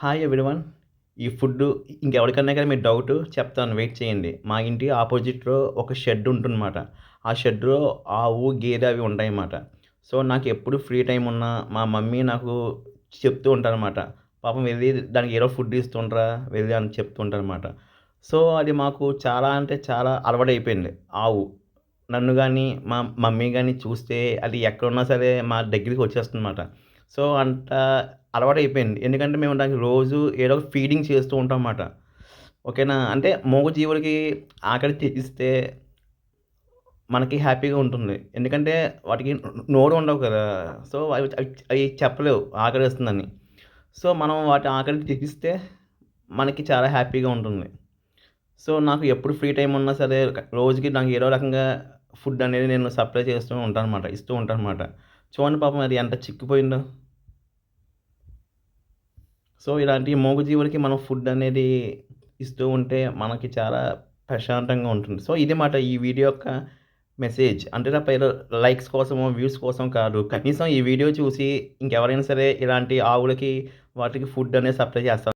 Hi everyone. ఈ food ఇంకెవరికన్నా కానీ మీరు డౌటు చెప్తాను, వెయిట్ చేయండి. మా ఇంటి ఆపోజిట్‌లో ఒక షెడ్ ఉంటుందన్నమాట. ఆ షెడ్‌లో ఆవు, గేదె అవి ఉంటాయన్నమాట. సో, నాకెప్పుడు ఫ్రీ టైమ్ ఉన్నా మా మమ్మీ నాకు చెప్తూ ఉంటారన్నమాట. పాపం వెళ్ళి దానికి ఏదో ఫుడ్ ఇస్తుండ్రా వెళ్ళి అని చెప్తూ ఉంటారన్నమాట. సో, అది మాకు చాలా అంటే చాలా అలవాటైపోయింది ఆవు. నన్ను గాని, మా మమ్మీ గాని చూస్తే అది ఎక్కడున్నా సరే మా దగ్గరికి వచ్చేస్తుందన్నమాట. సో, అంత అలవాటయిపోయింది. ఎందుకంటే మేము దానికి రోజు ఏదో ఒక ఫీడింగ్ చేస్తూ ఉంటాంమాట. ఓకేనా. అంటే మూగజీవులకి ఆకలి తీరిస్తే మనకి హ్యాపీగా ఉంటుంది. ఎందుకంటే వాటికి నోరు ఉండవు కదా! సో, అవి చెప్పలేవు ఆకలేస్తుందని. సో, మనం వాటి ఆకలి తీరిస్తే మనకి చాలా హ్యాపీగా ఉంటుంది. సో, నాకు ఎప్పుడు ఫ్రీ టైమ్ ఉన్నా సరే రోజుకి నాకు ఏదో రకంగా ఫుడ్ అనేది నేను సప్లై చేస్తూ ఉంటానన్నమాట. ఇస్తూ ఉంటానన్నమాట. చూడండి పాపం అది ఎంత చిక్కిపోయిందో. సో, ఇలాంటి మూగజీవులకి మనం ఫుడ్ అనేది ఇస్తూ ఉంటే మనకి చాలా ప్రశాంతంగా ఉంటుంది. సో, ఇది మాట ఈ వీడియో యొక్క మెసేజ్. అంటే తప్ప ఏదో లైక్స్ కోసమో, వ్యూస్ కోసం కాదు. కనీసం ఈ వీడియో చూసి ఇంకెవరైనా సరే ఇలాంటి ఆవులకి వాటికి ఫుడ్ అనేది సప్లై చేస్తారు.